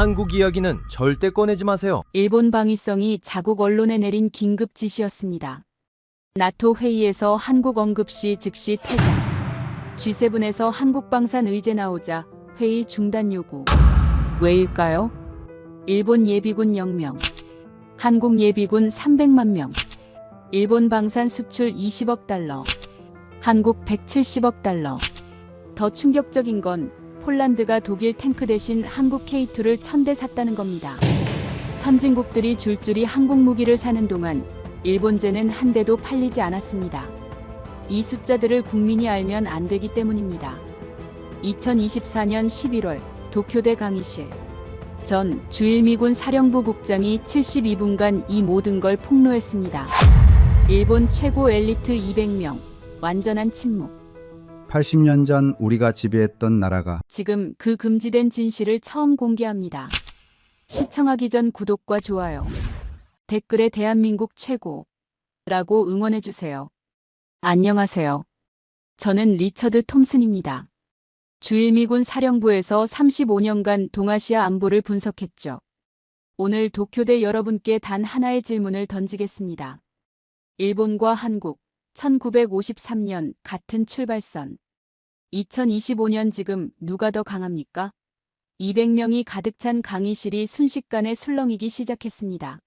한국 이야기는 절대 꺼내지 마세요. 일본 방위성이 자국 언론에 내린 긴급 지시였습니다. 나토 회의에서 한국 언급 시 즉시 퇴장. G7에서 한국 방산 의제 나오자 회의 중단 요구. 왜일까요? 일본 예비군 0명, 한국 예비군 300만 명, 일본 방산 수출 20억 달러, 한국 170억 달러. 더 충격적인 건 폴란드가 독일 탱크 대신 한국 K2를 1000대 샀다는 겁니다. 선진국들이 줄줄이 한국 무기를 사는 동안 일본제는 한 대도 팔리지 않았습니다. 이 숫자들을 국민이 알면 안 되기 때문입니다. 2024년 11월 도쿄대 강의실. 전 주일미군 사령부 국장이 72분간 이 모든 걸 폭로했습니다. 일본 최고 엘리트 200명, 완전한 침묵. 80년 전 우리가 지배했던 나라가 지금 그 금지된 진실을 처음 공개합니다. 시청하기 전 구독과 좋아요, 댓글에 대한민국 최고라고 응원해주세요. 안녕하세요. 저는 리처드 톰슨입니다. 주일미군 사령부에서 35년간 동아시아 안보를 분석했죠. 오늘 도쿄대 여러분께 단 하나의 질문을 던지겠습니다. 일본과 한국, 1953년 같은 출발선. 2025년 지금 누가 더 강합니까? 200명이 가득 찬 강의실이 순식간에 술렁이기 시작했습니다.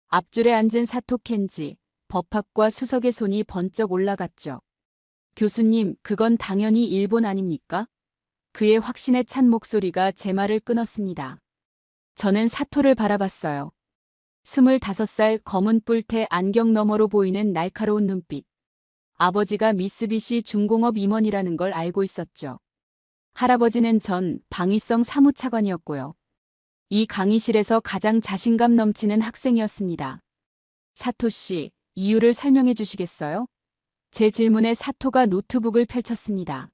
앞줄에 앉은 사토 켄지, 법학과 수석의 손이 번쩍 올라갔죠. 교수님, 그건 당연히 일본 아닙니까? 그의 확신에 찬 목소리가 제 말을 끊었습니다. 저는 사토를 바라봤어요. 25살 검은 뿔테 안경 너머로 보이는 날카로운 눈빛. 아버지가 미쓰비시 중공업 임원이라는 걸 알고 있었죠. 할아버지는 전 방위성 사무차관이었고요. 이 강의실에서 가장 자신감 넘치는 학생이었습니다. 사토 씨, 이유를 설명해 주시겠어요? 제 질문에 사토가 노트북을 펼쳤습니다.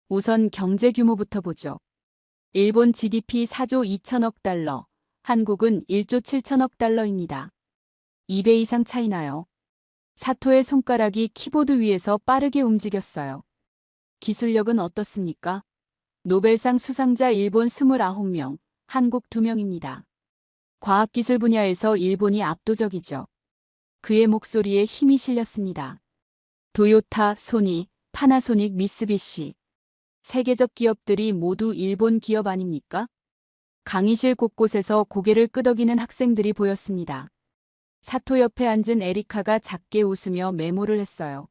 우선 경제 규모부터 보죠. 일본 GDP 4조 2천억 달러, 한국은 1조 7천억 달러입니다. 2배 이상 차이나요. 사토의 손가락이 키보드 위에서 빠르게 움직였어요. 기술력은 어떻습니까? 노벨상 수상자 일본 29명, 한국 2명입니다. 과학기술 분야에서 일본이 압도적이죠. 그의 목소리에 힘이 실렸습니다. 도요타, 소니, 파나소닉, 미쓰비시. 세계적 기업들이 모두 일본 기업 아닙니까? 강의실 곳곳에서 고개를 끄덕이는 학생들이 보였습니다. 사토 옆에 앉은 에리카가 작게 웃으며 메모를 했어요.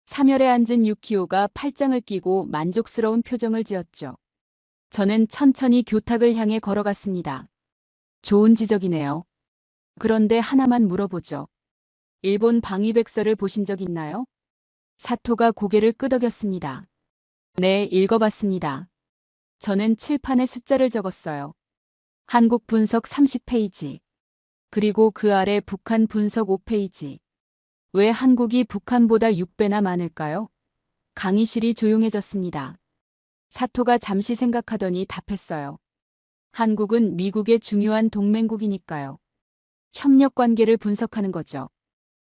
3열에 앉은 유키오가 팔짱을 끼고 만족스러운 표정을 지었죠. 저는 천천히 교탁을 향해 걸어갔습니다. 좋은 지적이네요. 그런데 하나만 물어보죠. 일본 방위백서를 보신 적 있나요? 사토가 고개를 끄덕였습니다. 네, 읽어봤습니다. 저는 칠판에 숫자를 적었어요. 한국 분석 30페이지. 그리고 그 아래 북한 분석 5페이지. 왜 한국이 북한보다 6배나 많을까요? 강의실이 조용해졌습니다. 사토가 잠시 생각하더니 답했어요. 한국은 미국의 중요한 동맹국이니까요. 협력 관계를 분석하는 거죠.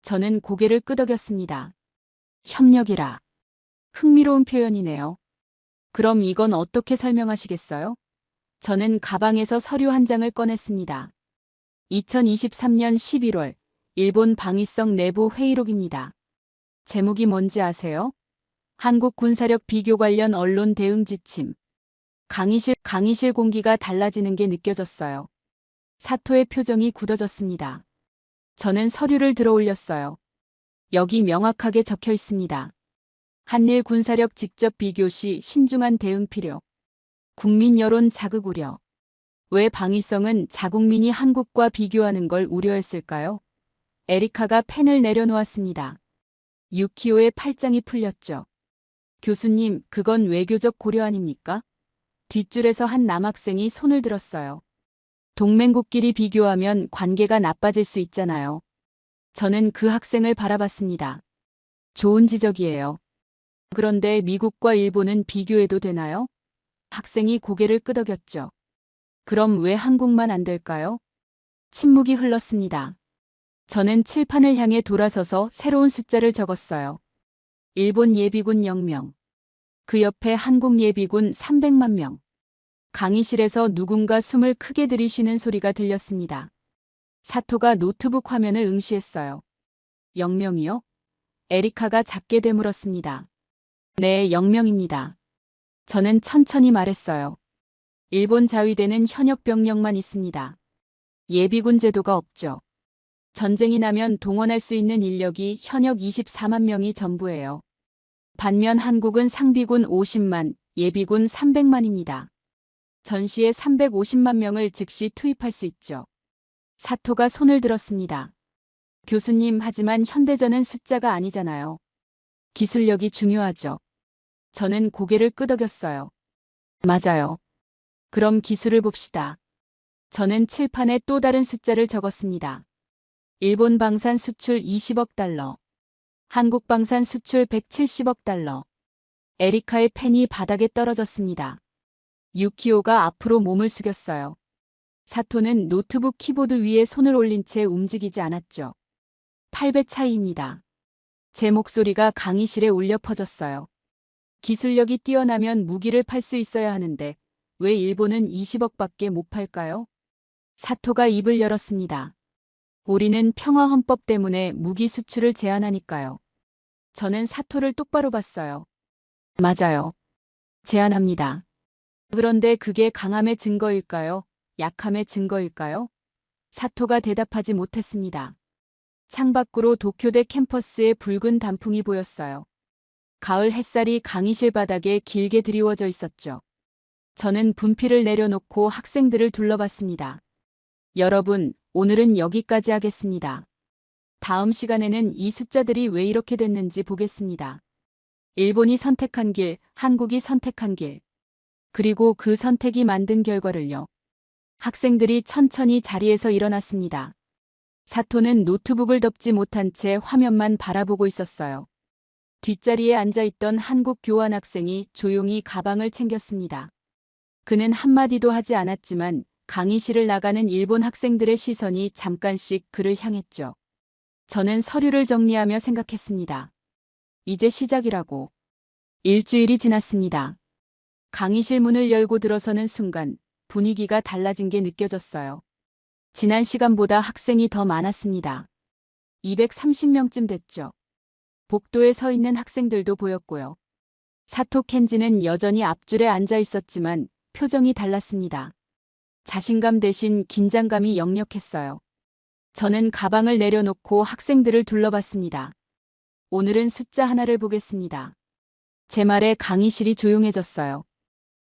저는 고개를 끄덕였습니다. 협력이라. 흥미로운 표현이네요. 그럼 이건 어떻게 설명하시겠어요? 저는 가방에서 서류 한 장을 꺼냈습니다. 2023년 11월 일본 방위성 내부 회의록입니다. 제목이 뭔지 아세요? 한국 군사력 비교 관련 언론 대응 지침. 강의실 공기가 달라지는 게 느껴졌어요. 사토의 표정이 굳어졌습니다. 저는 서류를 들어 올렸어요. 여기 명확하게 적혀 있습니다. 한일 군사력 직접 비교 시 신중한 대응 필요. 국민 여론 자극 우려. 왜 방위성은 자국민이 한국과 비교하는 걸 우려했을까요? 에리카가 펜을 내려놓았습니다. 유키오의 팔짱이 풀렸죠. 교수님, 그건 외교적 고려 아닙니까? 뒷줄에서 한 남학생이 손을 들었어요. 동맹국끼리 비교하면 관계가 나빠질 수 있잖아요. 저는 그 학생을 바라봤습니다. 좋은 지적이에요. 그런데 미국과 일본은 비교해도 되나요? 학생이 고개를 끄덕였죠. 그럼 왜 한국만 안 될까요? 침묵이 흘렀습니다. 저는 칠판을 향해 돌아서서 새로운 숫자를 적었어요. 일본 예비군 0명. 그 옆에 한국 예비군 300만 명. 강의실에서 누군가 숨을 크게 들이쉬는 소리가 들렸습니다. 사토가 노트북 화면을 응시했어요. 영명이요? 에리카가 작게 되물었습니다. 네, 영명입니다. 저는 천천히 말했어요. 일본 자위대는 현역 병력만 있습니다. 예비군 제도가 없죠. 전쟁이 나면 동원할 수 있는 인력이 현역 24만 명이 전부예요. 반면 한국은 상비군 50만, 예비군 300만입니다. 전시에 350만 명을 즉시 투입할 수 있죠. 사토가 손을 들었습니다. 교수님, 하지만 현대전은 숫자가 아니잖아요. 기술력이 중요하죠. 저는 고개를 끄덕였어요. 맞아요. 그럼 기술을 봅시다. 저는 칠판에 또 다른 숫자를 적었습니다. 일본 방산 수출 20억 달러. 한국 방산 수출 170억 달러. 에리카의 펜이 바닥에 떨어졌습니다. 유키오가 앞으로 몸을 숙였어요. 사토는 노트북 키보드 위에 손을 올린 채 움직이지 않았죠. 8배 차이입니다. 제 목소리가 강의실에 울려 퍼졌어요. 기술력이 뛰어나면 무기를 팔 수 있어야 하는데 왜 일본은 20억밖에 못 팔까요? 사토가 입을 열었습니다. 우리는 평화헌법 때문에 무기 수출을 제한하니까요. 저는 사토를 똑바로 봤어요. 맞아요. 제한합니다. 그런데 그게 강함의 증거일까요? 약함의 증거일까요? 사토가 대답하지 못했습니다. 창밖으로 도쿄대 캠퍼스의 붉은 단풍이 보였어요. 가을 햇살이 강의실 바닥에 길게 드리워져 있었죠. 저는 분필을 내려놓고 학생들을 둘러봤습니다. 여러분, 오늘은 여기까지 하겠습니다. 다음 시간에는 이 숫자들이 왜 이렇게 됐는지 보겠습니다. 일본이 선택한 길, 한국이 선택한 길. 그리고 그 선택이 만든 결과를요. 학생들이 천천히 자리에서 일어났습니다. 사토는 노트북을 덮지 못한 채 화면만 바라보고 있었어요. 뒷자리에 앉아있던 한국 교환학생이 조용히 가방을 챙겼습니다. 그는 한마디도 하지 않았지만 강의실을 나가는 일본 학생들의 시선이 잠깐씩 그를 향했죠. 저는 서류를 정리하며 생각했습니다. 이제 시작이라고. 일주일이 지났습니다. 강의실 문을 열고 들어서는 순간 분위기가 달라진 게 느껴졌어요. 지난 시간보다 학생이 더 많았습니다. 230명쯤 됐죠. 복도에 서 있는 학생들도 보였고요. 사토 켄지는 여전히 앞줄에 앉아 있었지만 표정이 달랐습니다. 자신감 대신 긴장감이 역력했어요. 저는 가방을 내려놓고 학생들을 둘러봤습니다. 오늘은 숫자 하나를 보겠습니다. 제 말에 강의실이 조용해졌어요.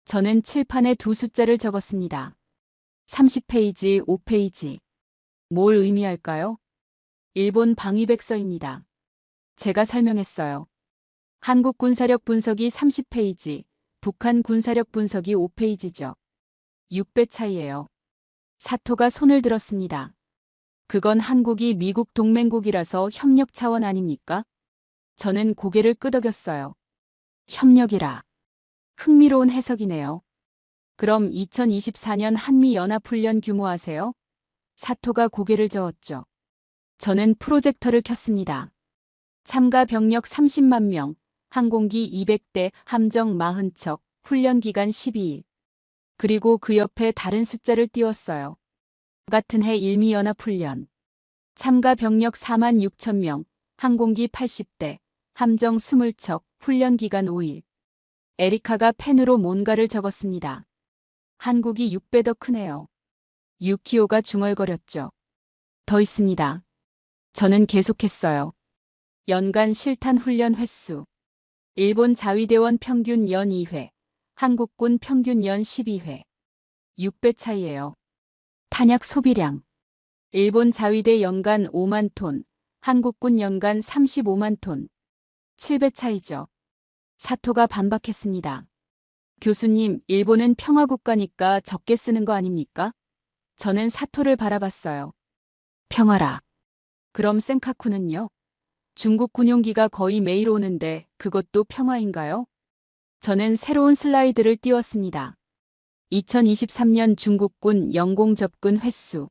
저는 칠판에 두 숫자를 적었습니다. 30페이지, 5페이지. 뭘 의미할까요? 일본 방위백서입니다. 제가 설명했어요. 한국 군사력 분석이 30페이지, 북한 군사력 분석이 5페이지죠. 6배 차이예요. 사토가 손을 들었습니다. 그건 한국이 미국 동맹국이라서 협력 차원 아닙니까? 저는 고개를 끄덕였어요. 협력이라. 흥미로운 해석이네요. 그럼 2024년 한미연합훈련 규모 아세요? 사토가 고개를 저었죠. 저는 프로젝터를 켰습니다. 참가 병력 30만 명, 항공기 200대, 함정 40척, 훈련 기간 12일. 그리고 그 옆에 다른 숫자를 띄웠어요. 같은 해 일미연합훈련. 참가 병력 4만 6천 명, 항공기 80대, 함정 20척, 훈련 기간 5일. 에리카가 펜으로 뭔가를 적었습니다. 한국이 6배 더 크네요. 유키오가 중얼거렸죠. 더 있습니다. 저는 계속했어요. 연간 실탄 훈련 횟수. 일본 자위대원 평균 연 2회, 한국군 평균 연 12회. 6배 차이예요. 탄약 소비량. 일본 자위대 연간 5만 톤, 한국군 연간 35만 톤. 7배 차이죠. 사토가 반박했습니다. 교수님, 일본은 평화국가니까 적게 쓰는 거 아닙니까? 저는 사토를 바라봤어요. 평화라. 그럼 센카쿠는요? 중국 군용기가 거의 매일 오는데 그것도 평화인가요? 저는 새로운 슬라이드를 띄웠습니다. 2023년 중국군 영공 접근 횟수.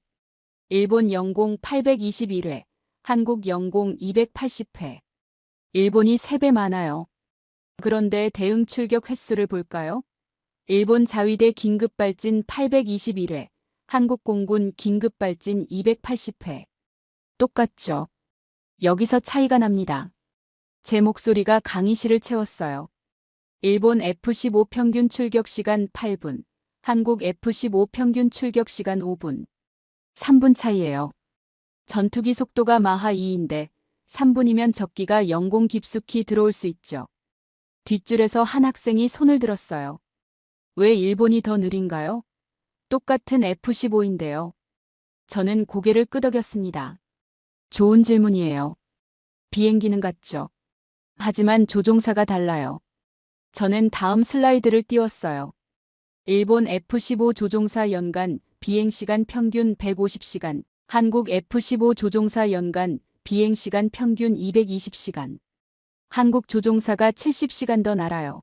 일본 영공 821회, 한국 영공 280회. 일본이 3배 많아요. 그런데 대응 출격 횟수를 볼까요? 일본 자위대 긴급발진 821회, 한국 공군 긴급발진 280회. 똑같죠. 여기서 차이가 납니다. 제 목소리가 강의실을 채웠어요. 일본 F-15 평균 출격 시간 8분, 한국 F-15 평균 출격 시간 5분. 3분 차이예요. 전투기 속도가 마하 2인데 3분이면 적기가 영공 깊숙이 들어올 수 있죠. 뒷줄에서 한 학생이 손을 들었어요. 왜 일본이 더 느린가요? 똑같은 F-15인데요. 저는 고개를 끄덕였습니다. 좋은 질문이에요. 비행기는 같죠. 하지만 조종사가 달라요. 저는 다음 슬라이드를 띄웠어요. 일본 F-15 조종사 연간 비행시간 평균 150시간, 한국 F-15 조종사 연간 비행시간 평균 220시간. 한국 조종사가 70시간 더 날아요.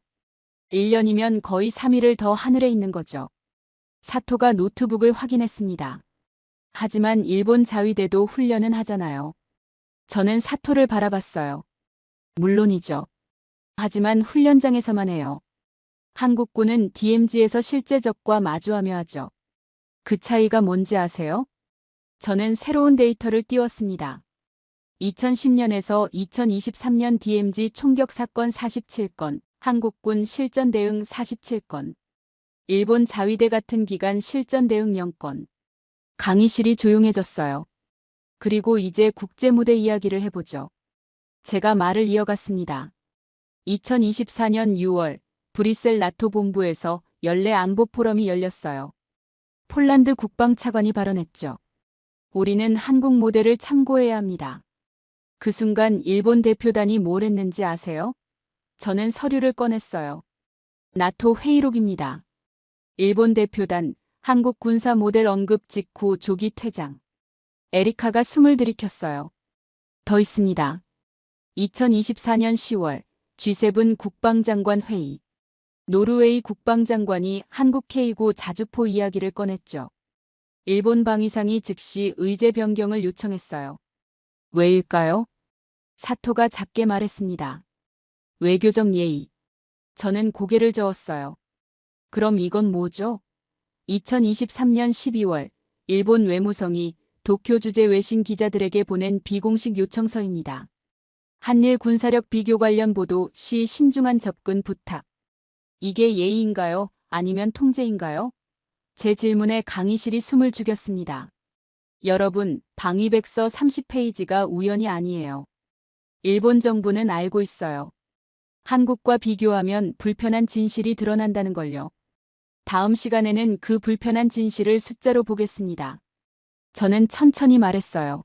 1년이면 거의 3일을 더 하늘에 있는 거죠. 사토가 노트북을 확인했습니다. 하지만 일본 자위대도 훈련은 하잖아요. 저는 사토를 바라봤어요. 물론이죠. 하지만 훈련장에서만 해요. 한국군은 DMZ에서 실제 적과 마주하며 하죠. 그 차이가 뭔지 아세요? 저는 새로운 데이터를 띄웠습니다. 2010년에서 2023년 DMZ 총격 사건 47건, 한국군 실전 대응 47건, 일본 자위대 같은 기간 실전 대응 0건. 강의실이 조용해졌어요. 그리고 이제 국제무대 이야기를 해보죠. 제가 말을 이어갔습니다. 2024년 6월 브뤼셀 나토 본부에서 연례 안보 포럼이 열렸어요. 폴란드 국방차관이 발언했죠. 우리는 한국 모델을 참고해야 합니다. 그 순간 일본 대표단이 뭘 했는지 아세요? 저는 서류를 꺼냈어요. 나토 회의록입니다. 일본 대표단 한국 군사 모델 언급 직후 조기 퇴장. 에리카가 숨을 들이켰어요. 더 있습니다. 2024년 10월 G7 국방장관 회의. 노르웨이 국방장관이 한국 K9 자주포 이야기를 꺼냈죠. 일본 방위상이 즉시 의제 변경을 요청했어요. 왜일까요? 사토가 작게 말했습니다. 외교적 예의. 저는 고개를 저었어요. 그럼 이건 뭐죠? 2023년 12월 일본 외무성이 도쿄 주재 외신 기자들에게 보낸 비공식 요청서입니다. 한일 군사력 비교 관련 보도 시 신중한 접근 부탁. 이게 예의인가요? 아니면 통제인가요? 제 질문에 강의실이 숨을 죽였습니다. 여러분, 방위백서 30페이지가 우연이 아니에요. 일본 정부는 알고 있어요. 한국과 비교하면 불편한 진실이 드러난다는 걸요. 다음 시간에는 그 불편한 진실을 숫자로 보겠습니다. 저는 천천히 말했어요.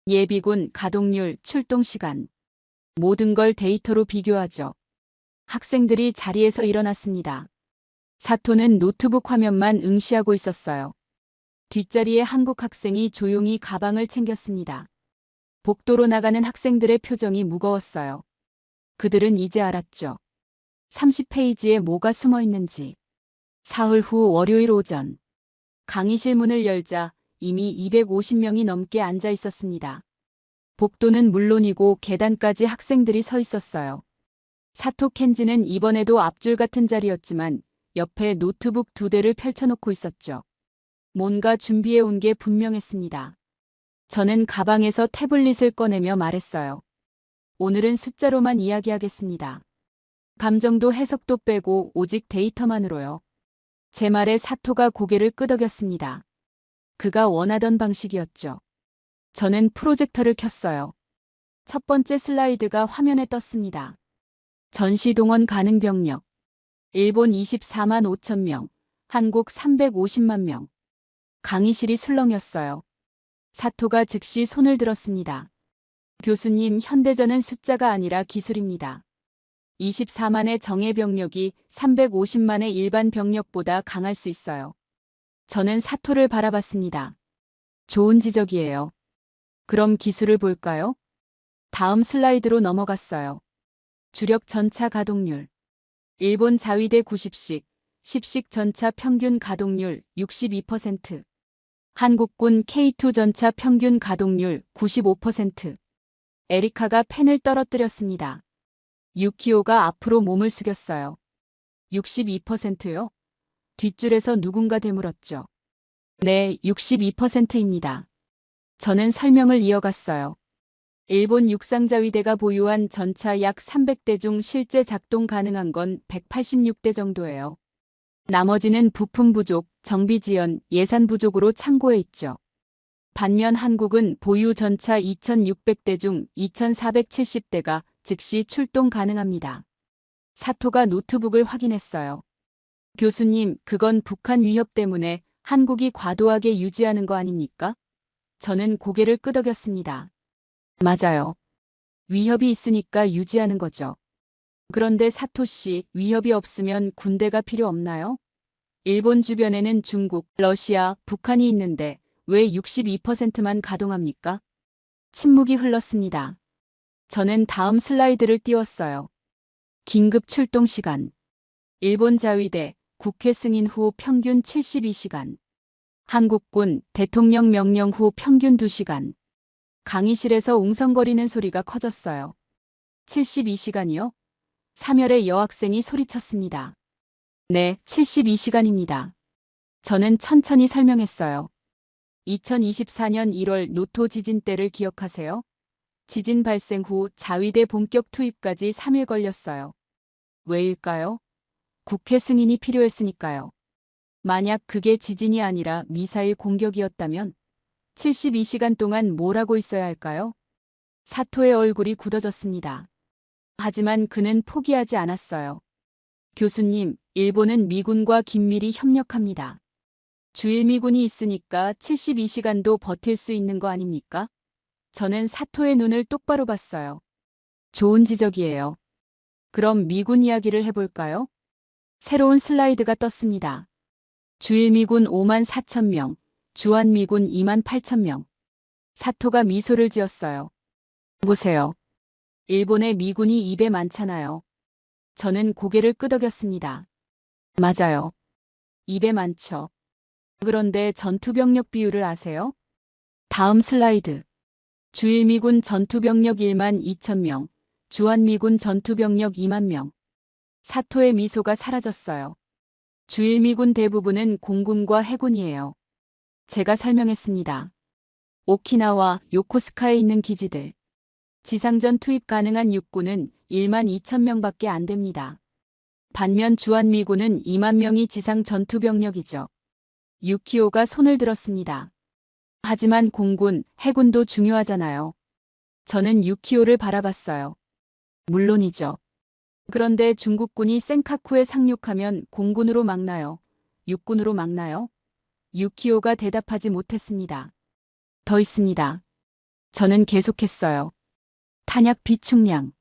예비군 가동률, 출동 시간. 모든 걸 데이터로 비교하죠. 학생들이 자리에서 일어났습니다. 사토는 노트북 화면만 응시하고 있었어요. 뒷자리에 한국 학생이 조용히 가방을 챙겼습니다. 복도로 나가는 학생들의 표정이 무거웠어요. 그들은 이제 알았죠. 30페이지에 뭐가 숨어 있는지. 사흘 후 월요일 오전. 강의실 문을 열자 이미 250명이 넘게 앉아 있었습니다. 복도는 물론이고 계단까지 학생들이 서 있었어요. 사토 켄지는 이번에도 앞줄 같은 자리였지만 옆에 노트북 2대를 펼쳐놓고 있었죠. 뭔가 준비해 온 게 분명했습니다. 저는 가방에서 태블릿을 꺼내며 말했어요. 오늘은 숫자로만 이야기하겠습니다. 감정도 해석도 빼고 오직 데이터만으로요. 제 말에 사토가 고개를 끄덕였습니다. 그가 원하던 방식이었죠. 저는 프로젝터를 켰어요. 첫 번째 슬라이드가 화면에 떴습니다. 전시 동원 가능 병력. 일본 24만 5천 명, 한국 350만 명. 강의실이 술렁였어요. 사토가 즉시 손을 들었습니다. 교수님, 현대전은 숫자가 아니라 기술입니다. 24만의 정예 병력이 350만의 일반 병력보다 강할 수 있어요. 저는 사토를 바라봤습니다. 좋은 지적이에요. 그럼 기술을 볼까요? 다음 슬라이드로 넘어갔어요. 주력 전차 가동률. 일본 자위대 90식, 10식 전차 평균 가동률 62%. 한국군 K2 전차 평균 가동률 95%. 에리카가 펜을 떨어뜨렸습니다. 유키오가 앞으로 몸을 숙였어요. 62%요? 뒷줄에서 누군가 되물었죠. 네, 62%입니다. 저는 설명을 이어갔어요. 일본 육상자위대가 보유한 전차 약 300대 중 실제 작동 가능한 건 186대 정도예요. 나머지는 부품 부족, 정비 지연, 예산 부족으로 창고에 있죠. 반면 한국은 보유 전차 2,600대 중 2,470대가 즉시 출동 가능합니다. 사토가 노트북을 확인했어요. 교수님, 그건 북한 위협 때문에 한국이 과도하게 유지하는 거 아닙니까? 저는 고개를 끄덕였습니다. 맞아요. 위협이 있으니까 유지하는 거죠. 그런데 사토 씨, 위협이 없으면 군대가 필요 없나요? 일본 주변에는 중국, 러시아, 북한이 있는데 왜 62%만 가동합니까? 침묵이 흘렀습니다. 저는 다음 슬라이드를 띄웠어요. 긴급 출동 시간. 일본 자위대, 국회 승인 후 평균 72시간. 한국군, 대통령 명령 후 평균 2시간. 강의실에서 웅성거리는 소리가 커졌어요. 72시간이요? 3열의 여학생이 소리쳤습니다. 네, 72시간입니다. 저는 천천히 설명했어요. 2024년 1월 노토 지진 때를 기억하세요? 지진 발생 후 자위대 본격 투입까지 3일 걸렸어요. 왜일까요? 국회 승인이 필요했으니까요. 만약 그게 지진이 아니라 미사일 공격이었다면 72시간 동안 뭘 하고 있어야 할까요? 사토의 얼굴이 굳어졌습니다. 하지만 그는 포기하지 않았어요. 교수님, 일본은 미군과 긴밀히 협력합니다. 주일미군이 있으니까 72시간도 버틸 수 있는 거 아닙니까? 저는 사토의 눈을 똑바로 봤어요. 좋은 지적이에요. 그럼 미군 이야기를 해볼까요? 새로운 슬라이드가 떴습니다. 주일미군 5만 4천 명, 주한미군 2만 8천 명. 사토가 미소를 지었어요. 보세요. 일본의 미군이 2배 많잖아요. 저는 고개를 끄덕였습니다. 맞아요. 2배 많죠. 그런데 전투병력 비율을 아세요? 다음 슬라이드. 주일미군 전투병력 1만 2천 명, 주한미군 전투병력 2만 명. 사토의 미소가 사라졌어요. 주일미군 대부분은 공군과 해군이에요. 제가 설명했습니다. 오키나와 요코스카에 있는 기지들. 지상전 투입 가능한 육군은 1만 2천 명밖에 안 됩니다. 반면 주한미군은 2만 명이 지상 전투병력이죠. 유키오가 손을 들었습니다. 하지만 공군, 해군도 중요하잖아요. 저는 유키오를 바라봤어요. 물론이죠. 그런데 중국군이 센카쿠에 상륙하면 공군으로 막나요? 육군으로 막나요? 유키오가 대답하지 못했습니다. 더 있습니다. 저는 계속했어요. 탄약 비축량.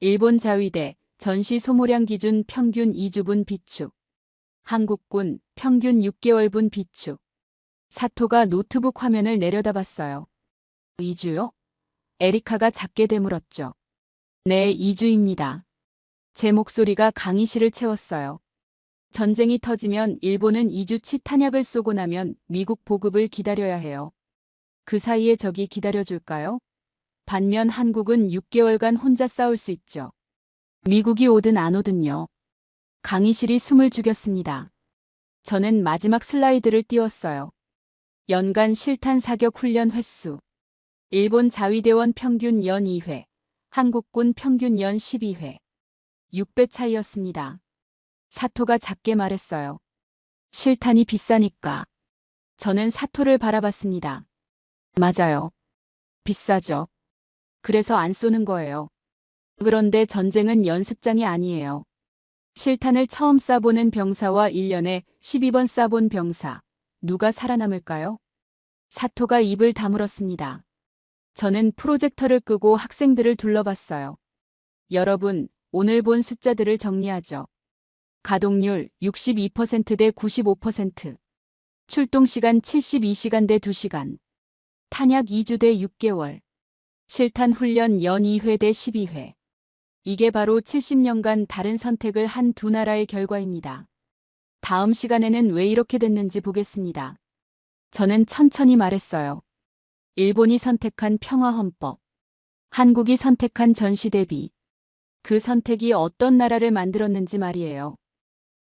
일본 자위대, 전시 소모량 기준 평균 2주분 비축. 한국군, 평균 6개월분 비축. 사토가 노트북 화면을 내려다봤어요. 2주요? 에리카가 작게 되물었죠. 네, 2주입니다. 제 목소리가 강의실을 채웠어요. 전쟁이 터지면 일본은 2주치 탄약을 쏘고 나면 미국 보급을 기다려야 해요. 그 사이에 적이 기다려줄까요? 반면 한국은 6개월간 혼자 싸울 수 있죠. 미국이 오든 안 오든요. 강의실이 숨을 죽였습니다. 저는 마지막 슬라이드를 띄웠어요. 연간 실탄 사격 훈련 횟수. 일본 자위대원 평균 연 2회, 한국군 평균 연 12회. 6배 차이였습니다. 사토가 작게 말했어요. 실탄이 비싸니까. 저는 사토를 바라봤습니다. 맞아요. 비싸죠. 그래서 안 쏘는 거예요. 그런데 전쟁은 연습장이 아니에요. 실탄을 처음 쏴보는 병사와 1년에 12번 쏴본 병사. 누가 살아남을까요? 사토가 입을 다물었습니다. 저는 프로젝터를 끄고 학생들을 둘러봤어요. 여러분, 오늘 본 숫자들을 정리하죠. 가동률 62%대 95%. 출동시간 72시간 대 2시간. 탄약 2주 대 6개월. 실탄 훈련 연 2회 대 12회. 이게 바로 70년간 다른 선택을 한 두 나라의 결과입니다. 다음 시간에는 왜 이렇게 됐는지 보겠습니다. 저는 천천히 말했어요. 일본이 선택한 평화헌법. 한국이 선택한 전시대비. 그 선택이 어떤 나라를 만들었는지 말이에요.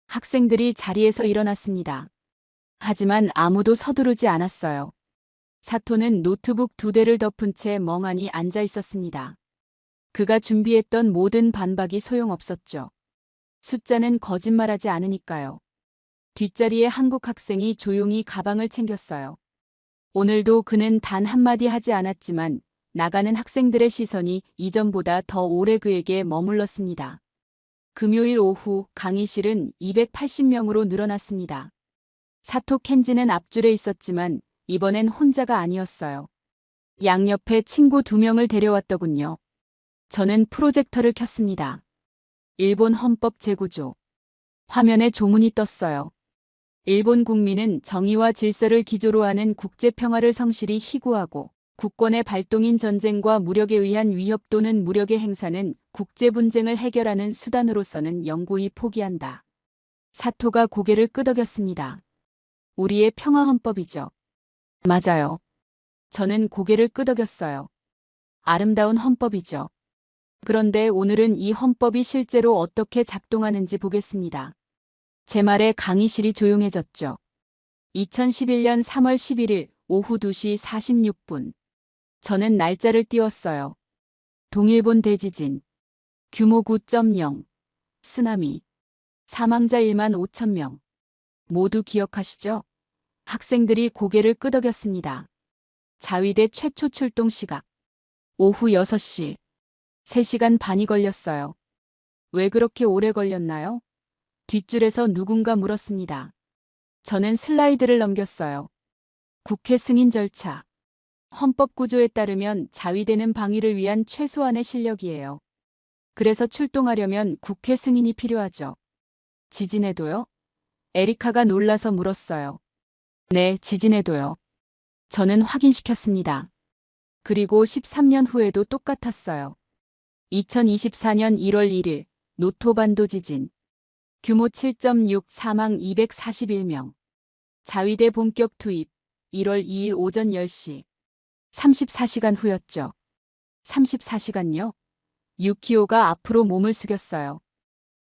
학생들이 자리에서 일어났습니다. 하지만 아무도 서두르지 않았어요. 사토는 노트북 2대를 덮은 채 멍하니 앉아 있었습니다. 그가 준비했던 모든 반박이 소용없었죠. 숫자는 거짓말하지 않으니까요. 뒷자리에 한국 학생이 조용히 가방을 챙겼어요. 오늘도 그는 단 한마디 하지 않았지만 나가는 학생들의 시선이 이전보다 더 오래 그에게 머물렀습니다. 금요일 오후 강의실은 280명으로 늘어났습니다. 사토 켄지는 앞줄에 있었지만 이번엔 혼자가 아니었어요. 양옆에 친구 2명을 데려왔더군요. 저는 프로젝터를 켰습니다. 일본 헌법 재구조. 화면에 조문이 떴어요. 일본 국민은 정의와 질서를 기조로 하는 국제평화를 성실히 희구하고 국권의 발동인 전쟁과 무력에 의한 위협 또는 무력의 행사는 국제 분쟁을 해결하는 수단으로서는 영구히 포기한다. 사토가 고개를 끄덕였습니다. 우리의 평화헌법이죠. 맞아요. 저는 고개를 끄덕였어요. 아름다운 헌법이죠. 그런데 오늘은 이 헌법이 실제로 어떻게 작동하는지 보겠습니다. 제 말에 강의실이 조용해졌죠. 2011년 3월 11일 오후 2시 46분. 저는 날짜를 띄웠어요. 동일본 대지진. 규모 9.0. 쓰나미. 사망자 1만 5천 명. 모두 기억하시죠? 학생들이 고개를 끄덕였습니다. 자위대 최초 출동 시각. 오후 6시. 3시간 반이 걸렸어요. 왜 그렇게 오래 걸렸나요? 뒷줄에서 누군가 물었습니다. 저는 슬라이드를 넘겼어요. 국회 승인 절차. 헌법 구조에 따르면 자위대는 방위를 위한 최소한의 실력이에요. 그래서 출동하려면 국회 승인이 필요하죠. 지진에도요? 에리카가 놀라서 물었어요. 네, 지진에도요. 저는 확인시켰습니다. 그리고 13년 후에도 똑같았어요. 2024년 1월 1일 노토반도 지진. 규모 7.6 사망 241명. 자위대 본격 투입 1월 2일 오전 10시. 34시간 후였죠. 34시간요? 유키오가 앞으로 몸을 숙였어요.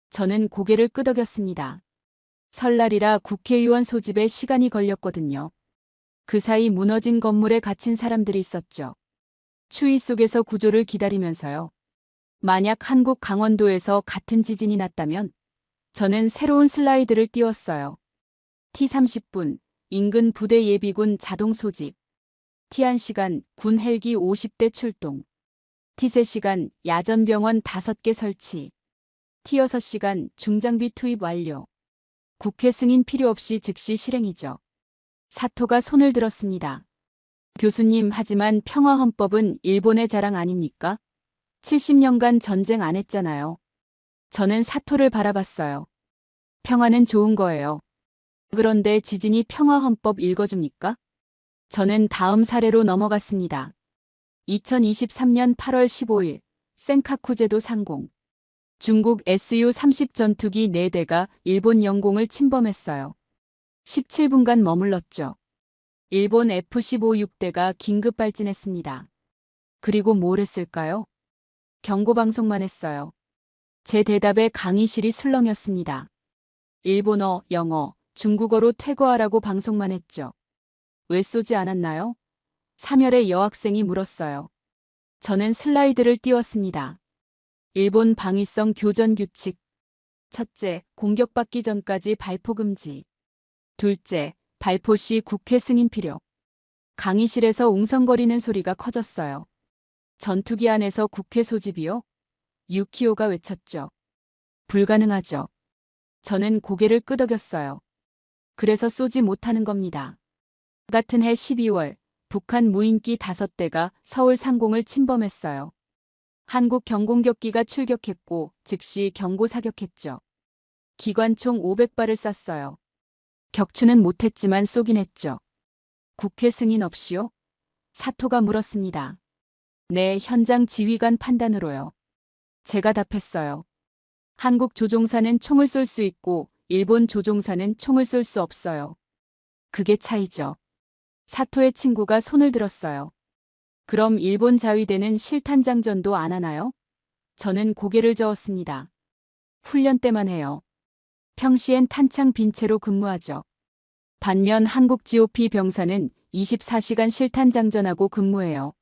저는 고개를 끄덕였습니다. 설날이라 국회의원 소집에 시간이 걸렸거든요. 그 사이 무너진 건물에 갇힌 사람들이 있었죠. 추위 속에서 구조를 기다리면서요. 만약 한국 강원도에서 같은 지진이 났다면 저는 새로운 슬라이드를 띄웠어요. T30분, 인근 부대 예비군 자동 소집. T1시간, 군 헬기 50대 출동. T3시간, 야전병원 5개 설치. T6시간, 중장비 투입 완료. 국회 승인 필요 없이 즉시 실행이죠. 사토가 손을 들었습니다. 교수님, 하지만 평화헌법은 일본의 자랑 아닙니까? 70년간 전쟁 안 했잖아요. 저는 사토를 바라봤어요. 평화는 좋은 거예요. 그런데 지진이 평화헌법 읽어줍니까? 저는 다음 사례로 넘어갔습니다. 2023년 8월 15일 센카쿠 제도 상공. 중국 Su-30 전투기 4대가 일본 영공을 침범했어요. 17분간 머물렀죠. 일본 F-15 6대가 긴급 발진했습니다. 그리고 뭘 했을까요? 경고방송만 했어요. 제 대답에 강의실이 술렁였습니다. 일본어, 영어, 중국어로 퇴거하라고 방송만 했죠. 왜 쏘지 않았나요? 사멸의 여학생이 물었어요. 저는 슬라이드를 띄웠습니다. 일본 방위성 교전 규칙. 첫째, 공격받기 전까지 발포 금지. 둘째, 발포 시 국회 승인 필요. 강의실에서 웅성거리는 소리가 커졌어요. 전투기 안에서 국회 소집이요? 유키오가 외쳤죠. 불가능하죠. 저는 고개를 끄덕였어요. 그래서 쏘지 못하는 겁니다. 같은 해 12월 북한 무인기 5대가 서울 상공을 침범했어요. 한국 경공격기가 출격했고 즉시 경고 사격했죠. 기관총 500발을 쐈어요. 격추는 못했지만 쏘긴 했죠. 국회 승인 없이요? 사토가 물었습니다. 네, 현장 지휘관 판단으로요. 제가 답했어요. 한국 조종사는 총을 쏠 수 있고 일본 조종사는 총을 쏠 수 없어요. 그게 차이죠. 사토의 친구가 손을 들었어요. 그럼 일본 자위대는 실탄장전도 안 하나요? 저는 고개를 저었습니다. 훈련 때만 해요. 평시엔 탄창 빈 채로 근무하죠. 반면 한국 GOP 병사는 24시간 실탄 장전하고 근무해요.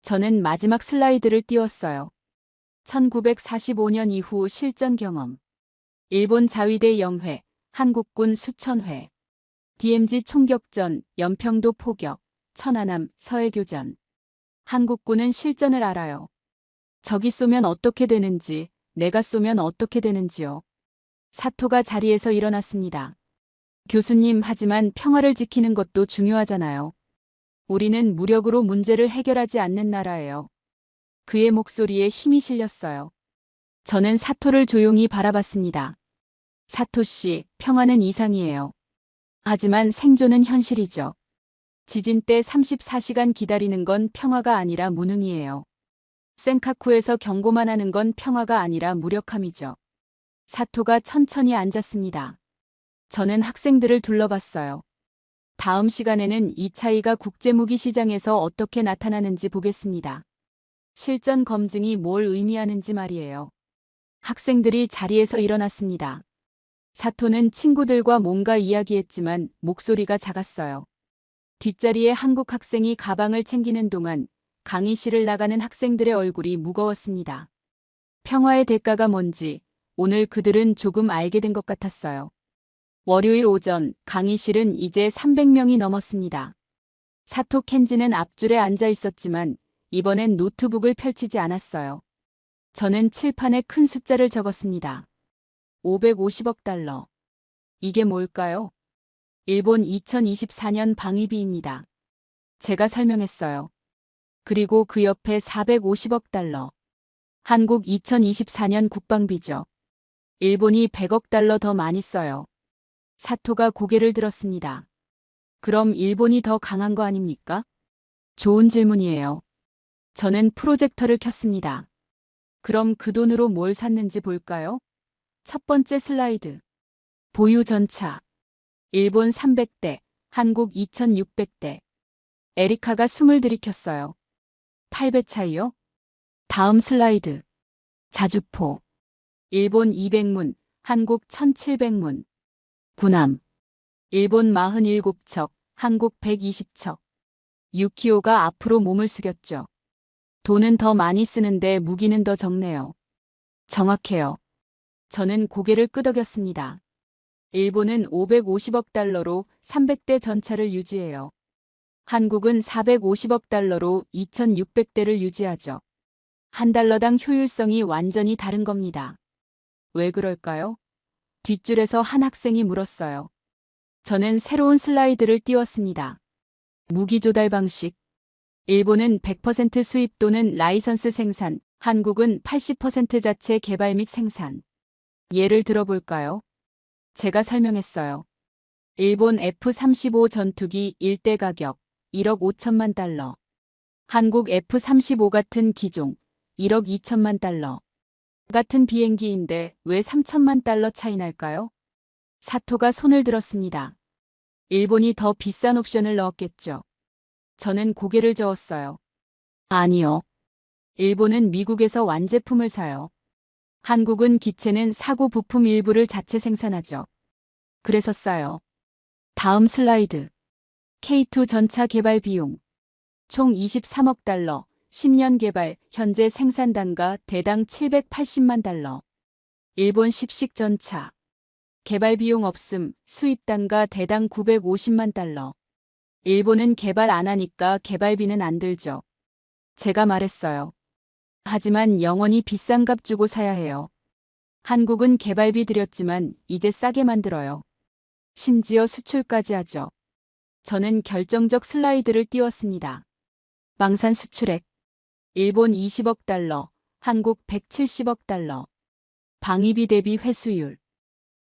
저는 마지막 슬라이드를 띄웠어요. 1945년 이후 실전 경험. 일본 자위대 영회, 한국군 수천회. DMZ 총격전, 연평도 포격, 천안함, 서해교전. 한국군은 실전을 알아요. 적이 쏘면 어떻게 되는지, 내가 쏘면 어떻게 되는지요. 사토가 자리에서 일어났습니다. 교수님, 하지만 평화를 지키는 것도 중요하잖아요. 우리는 무력으로 문제를 해결하지 않는 나라예요. 그의 목소리에 힘이 실렸어요. 저는 사토를 조용히 바라봤습니다. 사토 씨, 평화는 이상이에요. 하지만 생존은 현실이죠. 지진 때 34시간 기다리는 건 평화가 아니라 무능이에요. 센카쿠에서 경고만 하는 건 평화가 아니라 무력함이죠. 사토가 천천히 앉았습니다. 저는 학생들을 둘러봤어요. 다음 시간에는 이 차이가 국제무기 시장에서 어떻게 나타나는지 보겠습니다. 실전 검증이 뭘 의미하는지 말이에요. 학생들이 자리에서 일어났습니다. 사토는 친구들과 뭔가 이야기했지만 목소리가 작았어요. 뒷자리에 한국 학생이 가방을 챙기는 동안 강의실을 나가는 학생들의 얼굴이 무거웠습니다. 평화의 대가가 뭔지 오늘 그들은 조금 알게 된 것 같았어요. 월요일 오전 강의실은 이제 300명이 넘었습니다. 사토 켄지는 앞줄에 앉아 있었지만 이번엔 노트북을 펼치지 않았어요. 저는 칠판에 큰 숫자를 적었습니다. 550억 달러. 이게 뭘까요? 일본 2024년 방위비입니다. 제가 설명했어요. 그리고 그 옆에 450억 달러. 한국 2024년 국방비죠. 일본이 100억 달러 더 많이 써요. 사토가 고개를 들었습니다. 그럼 일본이 더 강한 거 아닙니까? 좋은 질문이에요. 저는 프로젝터를 켰습니다. 그럼 그 돈으로 뭘 샀는지 볼까요? 첫 번째 슬라이드. 보유 전차. 일본 300대, 한국 2600대. 에리카가 숨을 들이켰어요. 8배 차이요? 다음 슬라이드. 자주포. 일본 200문, 한국 1700문. 군함. 일본 47척, 한국 120척. 유키오가 앞으로 몸을 숙였죠. 돈은 더 많이 쓰는데 무기는 더 적네요. 정확해요. 저는 고개를 끄덕였습니다. 일본은 550억 달러로 300대 전차를 유지해요. 한국은 450억 달러로 2600대를 유지하죠. 한 달러당 효율성이 완전히 다른 겁니다. 왜 그럴까요? 뒷줄에서 한 학생이 물었어요. 저는 새로운 슬라이드를 띄웠습니다. 무기 조달 방식. 일본은 100% 수입 또는 라이선스 생산, 한국은 80% 자체 개발 및 생산. 예를 들어볼까요? 제가 설명했어요. 일본 F-35 전투기 1대 가격 1억 5천만 달러. 한국 F-35 같은 기종 1억 2천만 달러. 같은 비행기인데 왜 3천만 달러 차이 날까요? 사토가 손을 들었습니다. 일본이 더 비싼 옵션을 넣었겠죠. 저는 고개를 저었어요. 아니요. 일본은 미국에서 완제품을 사요. 한국은 기체는 사고 부품 일부를 자체 생산하죠. 그래서 싸요. 다음 슬라이드. K2 전차 개발 비용. 총 23억 달러, 10년 개발, 현재 생산 단가 대당 780만 달러. 일본 10식 전차. 개발 비용 없음, 수입 단가 대당 950만 달러. 일본은 개발 안 하니까 개발비는 안 들죠. 제가 말했어요. 하지만 영원히 비싼 값 주고 사야 해요. 한국은 개발비 들였지만 이제 싸게 만들어요. 심지어 수출까지 하죠. 저는 결정적 슬라이드를 띄웠습니다. 망산 수출액. 일본 20억 달러, 한국 170억 달러. 방위비 대비 회수율.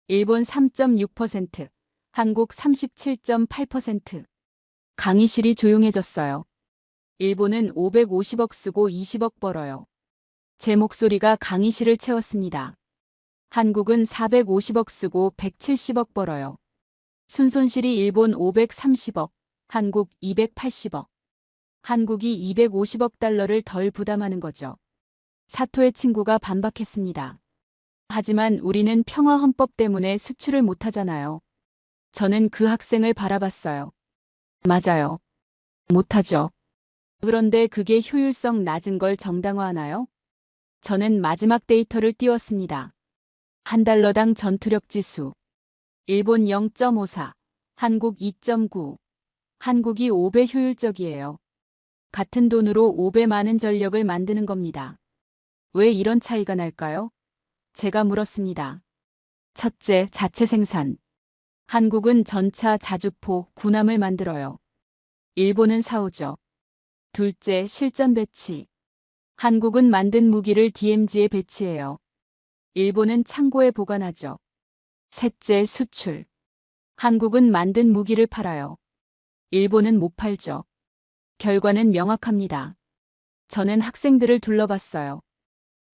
일본 3.6%, 한국 37.8%. 강의실이 조용해졌어요. 일본은 550억 쓰고 20억 벌어요. 제 목소리가 강의실을 채웠습니다. 한국은 450억 쓰고 170억 벌어요. 순손실이 일본 530억, 한국 280억. 한국이 250억 달러를 덜 부담하는 거죠. 사토의 친구가 반박했습니다. 하지만 우리는 평화헌법 때문에 수출을 못하잖아요. 저는 그 학생을 바라봤어요. 맞아요. 못하죠. 그런데 그게 효율성 낮은 걸 정당화하나요? 저는 마지막 데이터를 띄웠습니다. 한 달러당 전투력 지수. 일본 0.54, 한국 2.9. 한국이 5배 효율적이에요. 같은 돈으로 5배 많은 전력을 만드는 겁니다. 왜 이런 차이가 날까요? 제가 물었습니다. 첫째, 자체 생산. 한국은 전차, 자주포, 군함을 만들어요. 일본은 사오죠. 둘째, 실전 배치. 한국은 만든 무기를 DMZ에 배치해요. 일본은 창고에 보관하죠. 셋째, 수출. 한국은 만든 무기를 팔아요. 일본은 못 팔죠. 결과는 명확합니다. 저는 학생들을 둘러봤어요.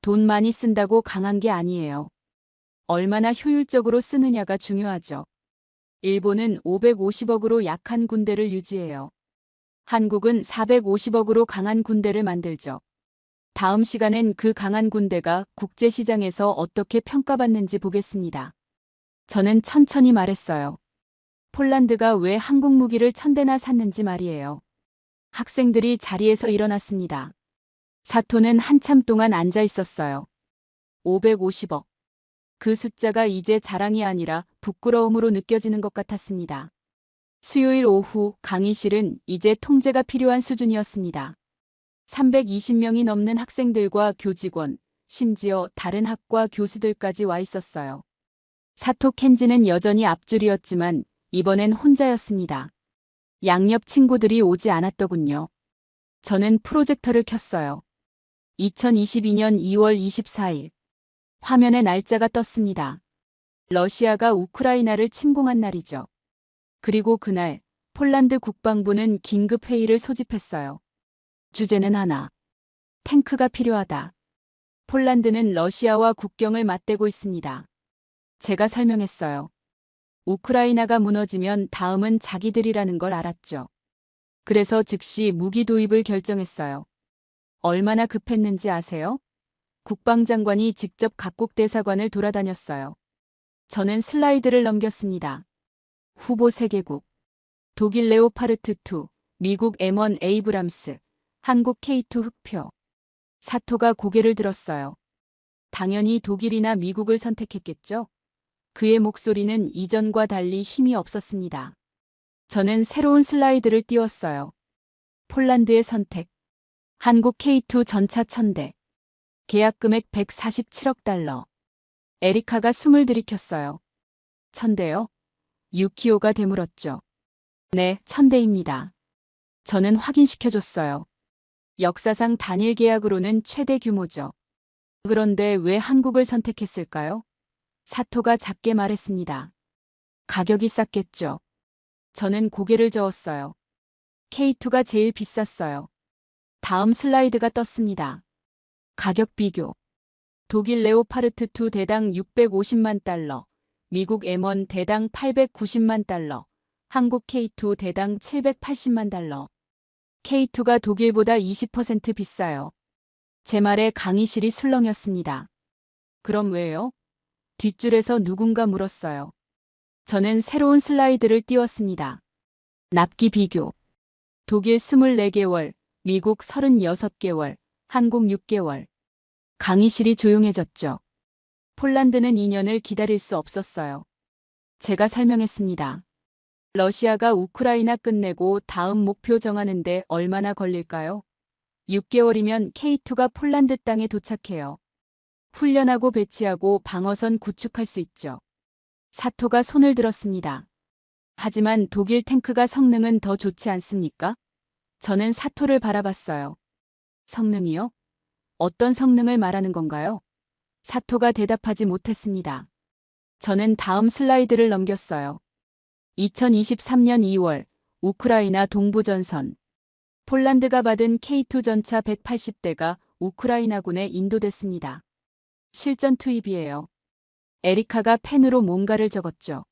돈 많이 쓴다고 강한 게 아니에요. 얼마나 효율적으로 쓰느냐가 중요하죠. 일본은 550억으로 약한 군대를 유지해요. 한국은 450억으로 강한 군대를 만들죠. 다음 시간엔 그 강한 군대가 국제시장에서 어떻게 평가받는지 보겠습니다. 저는 천천히 말했어요. 폴란드가 왜 한국 무기를 1000대나 샀는지 말이에요. 학생들이 자리에서 일어났습니다. 사토는 한참 동안 앉아 있었어요. 550억. 그 숫자가 이제 자랑이 아니라 부끄러움으로 느껴지는 것 같았습니다. 수요일 오후 강의실은 이제 통제가 필요한 수준이었습니다. 320명이 넘는 학생들과 교직원, 심지어 다른 학과 교수들까지 와 있었어요. 사토 켄지는 여전히 앞줄이었지만 이번엔 혼자였습니다. 양옆 친구들이 오지 않았더군요. 저는 프로젝터를 켰어요. 2022년 2월 24일. 화면에 날짜가 떴습니다. 러시아가 우크라이나를 침공한 날이죠. 그리고 그날 폴란드 국방부는 긴급 회의를 소집했어요. 주제는 하나. 탱크가 필요하다. 폴란드는 러시아와 국경을 맞대고 있습니다. 제가 설명했어요. 우크라이나가 무너지면 다음은 자기들이라는 걸 알았죠. 그래서 즉시 무기 도입을 결정했어요. 얼마나 급했는지 아세요? 국방장관이 직접 각국 대사관을 돌아다녔어요. 저는 슬라이드를 넘겼습니다. 후보 3개국. 독일 레오파르트 2, 미국 M1 에이브람스, 한국 K2 흑표. 사토가 고개를 들었어요. 당연히 독일이나 미국을 선택했겠죠? 그의 목소리는 이전과 달리 힘이 없었습니다. 저는 새로운 슬라이드를 띄웠어요. 폴란드의 선택. 한국 K2 전차 1000대. 계약 금액 147억 달러. 에리카가 숨을 들이켰어요. 1000대요? 유키오가 되물었죠. 네, 1000대입니다. 저는 확인시켜줬어요. 역사상 단일 계약으로는 최대 규모죠. 그런데 왜 한국을 선택했을까요? 사토가 작게 말했습니다. 가격이 쌌겠죠. 저는 고개를 저었어요. K2가 제일 비쌌어요. 다음 슬라이드가 떴습니다. 가격 비교. 독일 레오파르트 2 대당 650만 달러, 미국 M1 대당 890만 달러, 한국 K2 대당 780만 달러. K2가 독일보다 20% 비싸요. 제 말에 강의실이 술렁였습니다. 그럼 왜요? 뒷줄에서 누군가 물었어요. 저는 새로운 슬라이드를 띄웠습니다. 납기 비교. 독일 24개월, 미국 36개월, 한국 6개월. 강의실이 조용해졌죠. 폴란드는 2년을 기다릴 수 없었어요. 제가 설명했습니다. 러시아가 우크라이나 끝내고 다음 목표 정하는데 얼마나 걸릴까요? 6개월이면 K2가 폴란드 땅에 도착해요. 훈련하고 배치하고 방어선 구축할 수 있죠. 사토가 손을 들었습니다. 하지만 독일 탱크가 성능은 더 좋지 않습니까? 저는 사토를 바라봤어요. 성능이요? 어떤 성능을 말하는 건가요? 사토가 대답하지 못했습니다. 저는 다음 슬라이드를 넘겼어요. 2023년 2월 우크라이나 동부전선. 폴란드가 받은 K2 전차 180대가 우크라이나군에 인도됐습니다. 실전 투입이에요. 에리카가 펜으로 뭔가를 적었죠.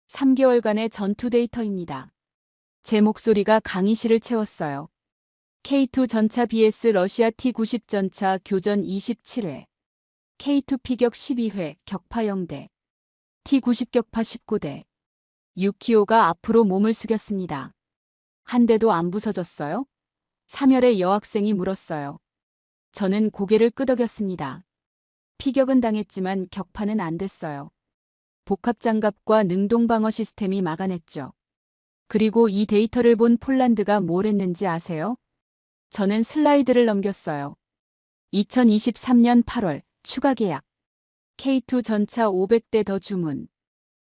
3개월간의 전투 데이터입니다. 제 목소리가 강의실을 채웠어요. K2 전차 vs 러시아 T-90 전차 교전 27회. K2 피격 12회, 격파 0대. T90 격파 19대. 유키오가 앞으로 몸을 숙였습니다. 한 대도 안 부서졌어요? 3열의 여학생이 물었어요. 저는 고개를 끄덕였습니다. 피격은 당했지만 격파는 안 됐어요. 복합장갑과 능동방어 시스템이 막아냈죠. 그리고 이 데이터를 본 폴란드가 뭘 했는지 아세요? 저는 슬라이드를 넘겼어요. 2023년 8월 추가 계약. K2 전차 500대 더 주문.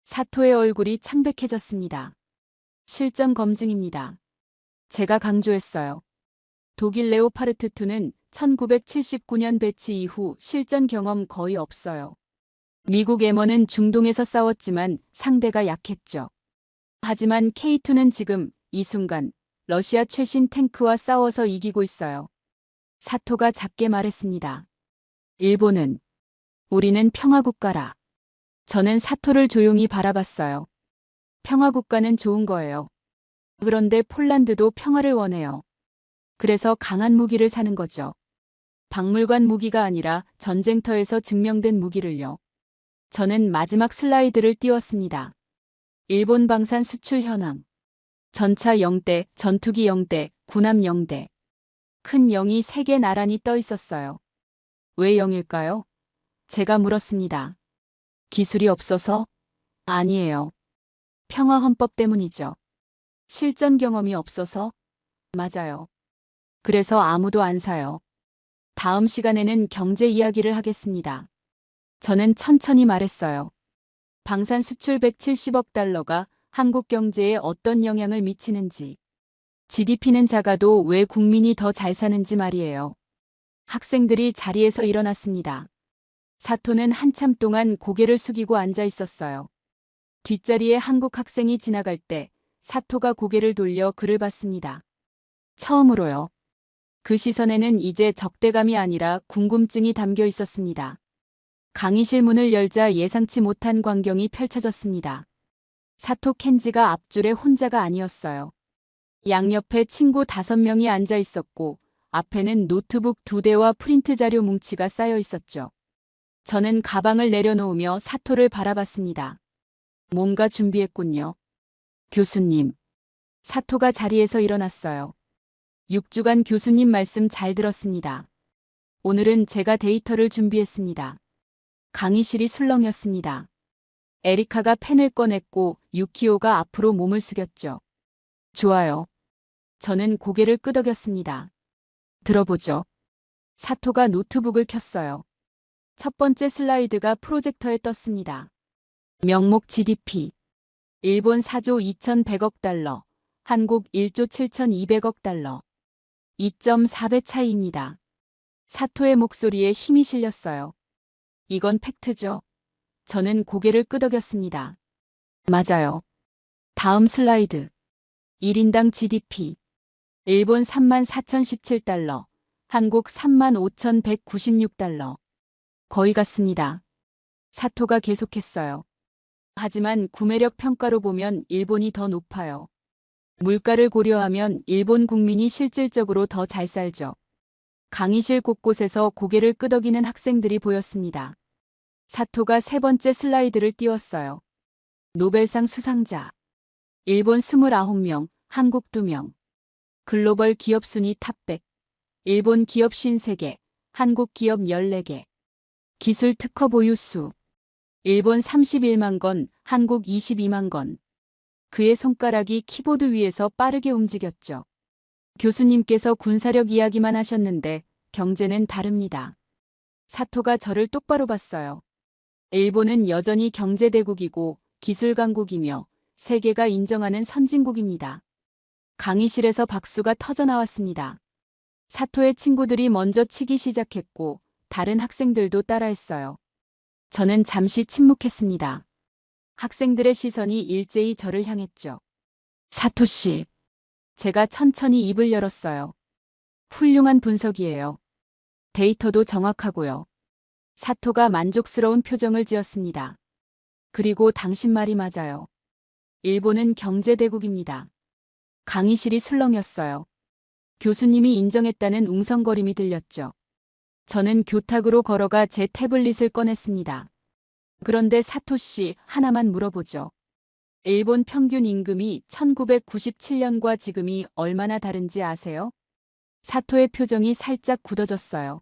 사토의 얼굴이 창백해졌습니다. 실전 검증입니다. 제가 강조했어요. 독일 레오파르트 2는 1979년 배치 이후 실전 경험 거의 없어요. 미국 M1은 중동에서 싸웠지만 상대가 약했죠. 하지만 K2는 지금 이 순간 러시아 최신 탱크와 싸워서 이기고 있어요. 사토가 작게 말했습니다. 일본은 우리는 평화국가라. 저는 사토를 조용히 바라봤어요. 평화국가는 좋은 거예요. 그런데 폴란드도 평화를 원해요. 그래서 강한 무기를 사는 거죠. 박물관 무기가 아니라 전쟁터에서 증명된 무기를요. 저는 마지막 슬라이드를 띄웠습니다. 일본 방산 수출 현황. 전차 0대, 전투기 0대, 군함 0대. 큰 0이 3개 나란히 떠 있었어요. 왜 0일까요? 제가 물었습니다. 기술이 없어서? 아니에요. 평화 헌법 때문이죠. 실전 경험이 없어서? 맞아요. 그래서 아무도 안 사요. 다음 시간에는 경제 이야기를 하겠습니다. 저는 천천히 말했어요. 방산 수출 170억 달러가 한국 경제에 어떤 영향을 미치는지. GDP는 작아도 왜 국민이 더 잘 사는지 말이에요. 학생들이 자리에서 일어났습니다. 사토는 한참 동안 고개를 숙이고 앉아 있었어요. 뒷자리에 한국 학생이 지나갈 때 사토가 고개를 돌려 그를 봤습니다. 처음으로요. 그 시선에는 이제 적대감이 아니라 궁금증이 담겨 있었습니다. 강의실 문을 열자 예상치 못한 광경이 펼쳐졌습니다. 사토 켄지가 앞줄에 혼자가 아니었어요. 양옆에 친구 5명이 앉아 있었고 앞에는 노트북 2대와 프린트 자료 뭉치가 쌓여 있었죠. 저는 가방을 내려놓으며 사토를 바라봤습니다. 뭔가 준비했군요. 교수님. 사토가 자리에서 일어났어요. 6주간 교수님 말씀 잘 들었습니다. 오늘은 제가 데이터를 준비했습니다. 강의실이 술렁였습니다. 에리카가 펜을 꺼냈고 유키오가 앞으로 몸을 숙였죠. 좋아요. 저는 고개를 끄덕였습니다. 들어보죠. 사토가 노트북을 켰어요. 첫 번째 슬라이드가 프로젝터에 떴습니다. 명목 GDP. 일본 4조 2100억 달러, 한국 1조 7200억 달러. 2.4배 차이입니다. 사토의 목소리에 힘이 실렸어요. 이건 팩트죠. 저는 고개를 끄덕였습니다. 맞아요. 다음 슬라이드. 1인당 GDP. 일본 34,017달러, 한국 35,196달러. 거의 같습니다. 사토가 계속했어요. 하지만 구매력 평가로 보면 일본이 더 높아요. 물가를 고려하면 일본 국민이 실질적으로 더 잘 살죠. 강의실 곳곳에서 고개를 끄덕이는 학생들이 보였습니다. 사토가 세 번째 슬라이드를 띄웠어요. 노벨상 수상자. 일본 29명, 한국 2명. 글로벌 기업 순위 탑 100. 일본 기업 53개, 한국 기업 14개. 기술 특허 보유 수. 일본 31만 건, 한국 22만 건. 그의 손가락이 키보드 위에서 빠르게 움직였죠. 교수님께서 군사력 이야기만 하셨는데 경제는 다릅니다. 사토가 저를 똑바로 봤어요. 일본은 여전히 경제대국이고 기술 강국이며 세계가 인정하는 선진국입니다. 강의실에서 박수가 터져나왔습니다. 사토의 친구들이 먼저 치기 시작했고 다른 학생들도 따라했어요. 저는 잠시 침묵했습니다. 학생들의 시선이 일제히 저를 향했죠. 사토 씨. 제가 천천히 입을 열었어요. 훌륭한 분석이에요. 데이터도 정확하고요. 사토가 만족스러운 표정을 지었습니다. 그리고 당신 말이 맞아요. 일본은 경제대국입니다. 강의실이 술렁였어요. 교수님이 인정했다는 웅성거림이 들렸죠. 저는 교탁으로 걸어가 제 태블릿을 꺼냈습니다. 그런데 사토 씨, 하나만 물어보죠. 일본 평균 임금이 1997년과 지금이 얼마나 다른지 아세요? 사토의 표정이 살짝 굳어졌어요.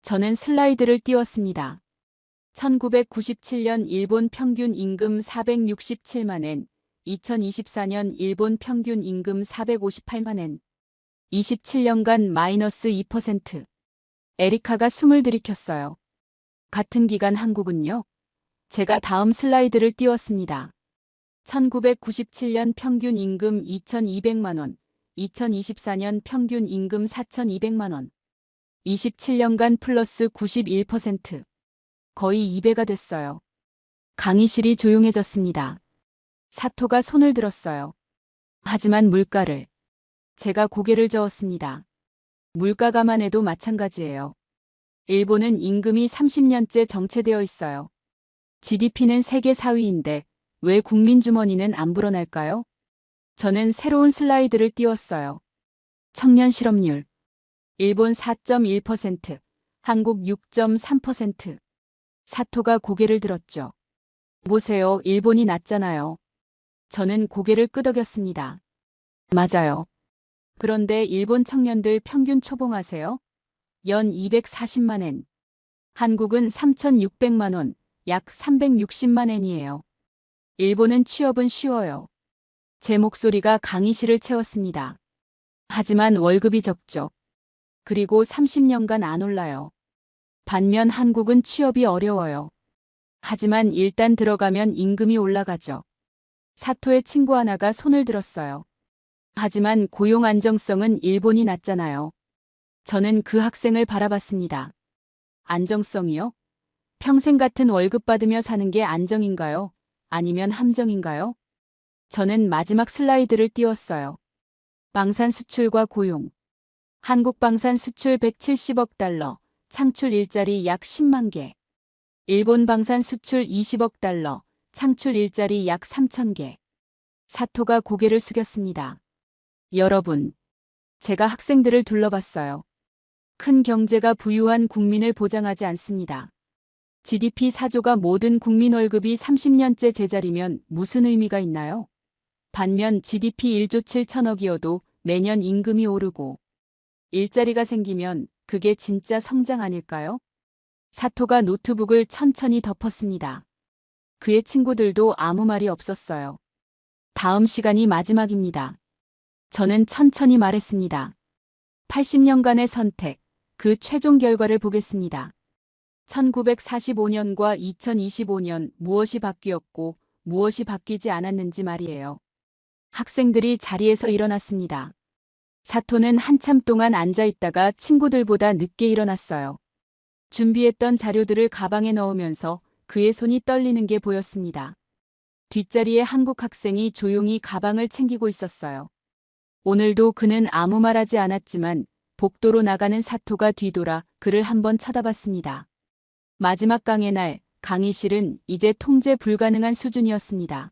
저는 슬라이드를 띄웠습니다. 1997년 일본 평균 임금 467만 엔, 2024년 일본 평균 임금 458만 엔, 27년간 마이너스 2%. 에리카가 숨을 들이켰어요. 같은 기간 한국은요? 제가 다음 슬라이드를 띄웠습니다. 1997년 평균 임금 2,200만 원, 2024년 평균 임금 4,200만 원, 27년간 플러스 91%. 거의 2배가 됐어요. 강의실이 조용해졌습니다. 사토가 손을 들었어요. 하지만 물가를. 제가 고개를 저었습니다. 물가 감안해도 마찬가지예요. 일본은 임금이 30년째 정체되어 있어요. GDP는 세계 4위인데 왜 국민 주머니는 안 불어날까요? 저는 새로운 슬라이드를 띄웠어요. 청년 실업률. 일본 4.1%, 한국 6.3%. 사토가 고개를 들었죠. 보세요, 일본이 낮잖아요. 저는 고개를 끄덕였습니다. 맞아요. 그런데 일본 청년들 평균 초봉하세요? 연 240만 엔. 한국은 3,600만 원, 약 360만 엔이에요. 일본은 취업은 쉬워요. 제 목소리가 강의실을 채웠습니다. 하지만 월급이 적죠. 그리고 30년간 안 올라요. 반면 한국은 취업이 어려워요. 하지만 일단 들어가면 임금이 올라가죠. 사토의 친구 하나가 손을 들었어요. 하지만 고용 안정성은 일본이 낮잖아요. 저는 그 학생을 바라봤습니다. 안정성이요? 평생 같은 월급 받으며 사는 게 안정인가요? 아니면 함정인가요? 저는 마지막 슬라이드를 띄웠어요. 방산 수출과 고용. 한국 방산 수출 170억 달러, 창출 일자리 약 10만 개. 일본 방산 수출 20억 달러, 창출 일자리 약 3천 개. 사토가 고개를 숙였습니다. 여러분, 제가 학생들을 둘러봤어요. 큰 경제가 부유한 국민을 보장하지 않습니다. GDP 4조가 모든 국민 월급이 30년째 제자리면 무슨 의미가 있나요? 반면 GDP 1조 7천억이어도 매년 임금이 오르고 일자리가 생기면 그게 진짜 성장 아닐까요? 사토가 노트북을 천천히 덮었습니다. 그의 친구들도 아무 말이 없었어요. 다음 시간이 마지막입니다. 저는 천천히 말했습니다. 80년간의 선택, 그 최종 결과를 보겠습니다. 1945년과 2025년 무엇이 바뀌었고 무엇이 바뀌지 않았는지 말이에요. 학생들이 자리에서 일어났습니다. 사토는 한참 동안 앉아 있다가 친구들보다 늦게 일어났어요. 준비했던 자료들을 가방에 넣으면서 그의 손이 떨리는 게 보였습니다. 뒷자리에 한국 학생이 조용히 가방을 챙기고 있었어요. 오늘도 그는 아무 말하지 않았지만 복도로 나가는 사토가 뒤돌아 그를 한번 쳐다봤습니다. 마지막 강의 날 강의실은 이제 통제 불가능한 수준이었습니다.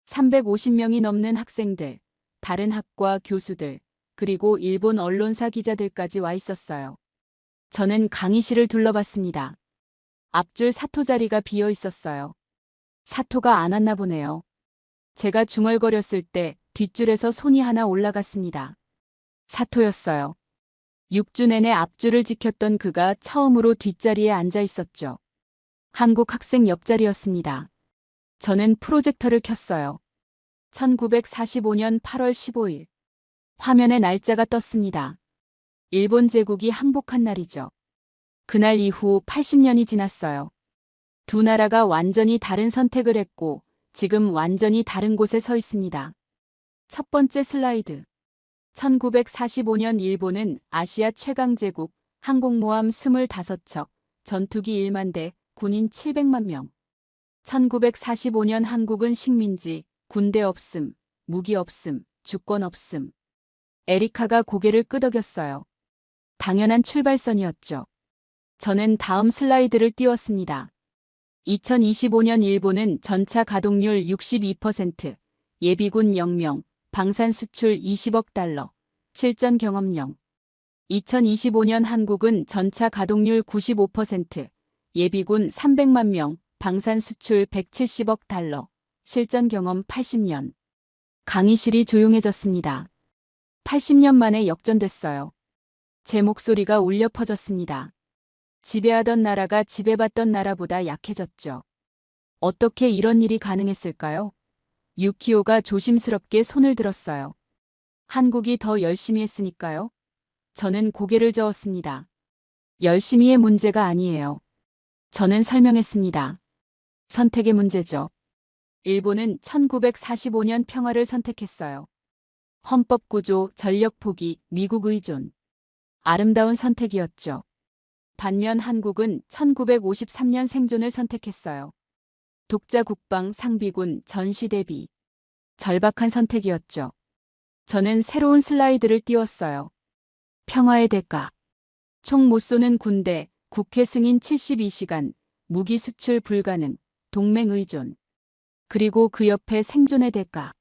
350명이 넘는 학생들, 다른 학과 교수들, 그리고 일본 언론사 기자들까지 와 있었어요. 저는 강의실을 둘러봤습니다. 앞줄 사토 자리가 비어 있었어요. 사토가 안 왔나 보네요. 제가 중얼거렸을 때 뒷줄에서 손이 하나 올라갔습니다. 사토였어요. 6주 내내 앞줄을 지켰던 그가 처음으로 뒷자리에 앉아 있었죠. 한국 학생 옆자리였습니다. 저는 프로젝터를 켰어요. 1945년 8월 15일. 화면에 날짜가 떴습니다. 일본 제국이 항복한 날이죠. 그날 이후 80년이 지났어요. 두 나라가 완전히 다른 선택을 했고 지금 완전히 다른 곳에 서 있습니다. 첫 번째 슬라이드. 1945년 일본은 아시아 최강 제국, 항공모함 25척, 전투기 1만 대, 군인 700만 명. 1945년 한국은 식민지, 군대 없음, 무기 없음, 주권 없음. 에리카가 고개를 끄덕였어요. 당연한 출발선이었죠. 저는 다음 슬라이드를 띄웠습니다. 2025년 일본은 전차 가동률 62%, 예비군 0명, 방산 수출 20억 달러, 실전 경험 0. 2025년 한국은 전차 가동률 95%, 예비군 300만 명, 방산 수출 170억 달러, 실전 경험 80년. 강의실이 조용해졌습니다. 80년 만에 역전됐어요. 제 목소리가 울려 퍼졌습니다. 지배하던 나라가 지배받던 나라보다 약해졌죠. 어떻게 이런 일이 가능했을까요? 유키오가 조심스럽게 손을 들었어요. 한국이 더 열심히 했으니까요. 저는 고개를 저었습니다. 열심히의 문제가 아니에요. 저는 설명했습니다. 선택의 문제죠. 일본은 1945년 평화를 선택했어요. 헌법 구조, 전력 포기, 미국 의존. 아름다운 선택이었죠. 반면 한국은 1953년 생존을 선택했어요. 독자 국방, 상비군, 전시 대비. 절박한 선택이었죠. 저는 새로운 슬라이드를 띄웠어요. 평화의 대가. 총 못 쏘는 군대, 국회 승인 72시간, 무기 수출 불가능, 동맹 의존. 그리고 그 옆에 생존의 대가.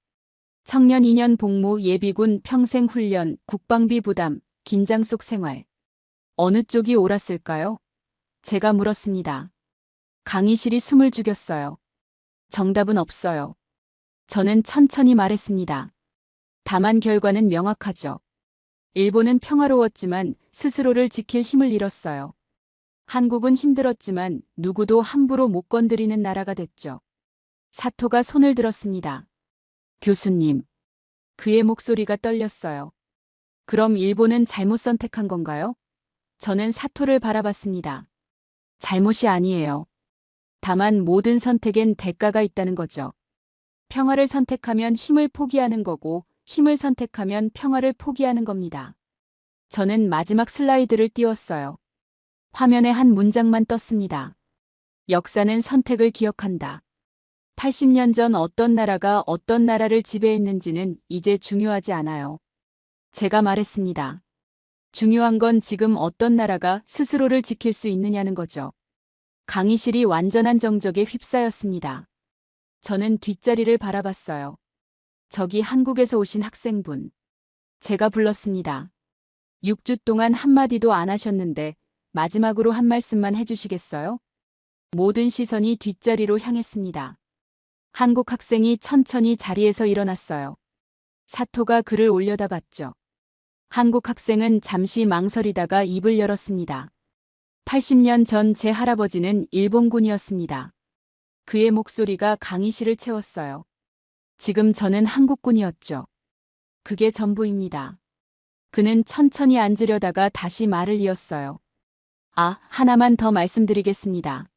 청년 2년 복무, 예비군 평생 훈련, 국방비 부담, 긴장 속 생활. 어느 쪽이 옳았을까요? 제가 물었습니다. 강의실이 숨을 죽였어요. 정답은 없어요. 저는 천천히 말했습니다. 다만 결과는 명확하죠. 일본은 평화로웠지만 스스로를 지킬 힘을 잃었어요. 한국은 힘들었지만 누구도 함부로 못 건드리는 나라가 됐죠. 사토가 손을 들었습니다. 교수님. 그의 목소리가 떨렸어요. 그럼 일본은 잘못 선택한 건가요? 저는 사토를 바라봤습니다. 잘못이 아니에요. 다만 모든 선택엔 대가가 있다는 거죠. 평화를 선택하면 힘을 포기하는 거고 힘을 선택하면 평화를 포기하는 겁니다. 저는 마지막 슬라이드를 띄웠어요. 화면에 한 문장만 떴습니다. 역사는 선택을 기억한다. 80년 전 어떤 나라가 어떤 나라를 지배했는지는 이제 중요하지 않아요. 제가 말했습니다. 중요한 건 지금 어떤 나라가 스스로를 지킬 수 있느냐는 거죠. 강의실이 완전한 정적에 휩싸였습니다. 저는 뒷자리를 바라봤어요. 저기 한국에서 오신 학생분. 제가 불렀습니다. 6주 동안 한마디도 안 하셨는데 마지막으로 한 말씀만 해주시겠어요? 모든 시선이 뒷자리로 향했습니다. 한국 학생이 천천히 자리에서 일어났어요. 사토가 그를 올려다봤죠. 한국 학생은 잠시 망설이다가 입을 열었습니다. 80년 전 제 할아버지는 일본군이었습니다. 그의 목소리가 강의실을 채웠어요. 지금 저는 한국군이었죠. 그게 전부입니다. 그는 천천히 앉으려다가 다시 말을 이었어요. 하나만 더 말씀드리겠습니다.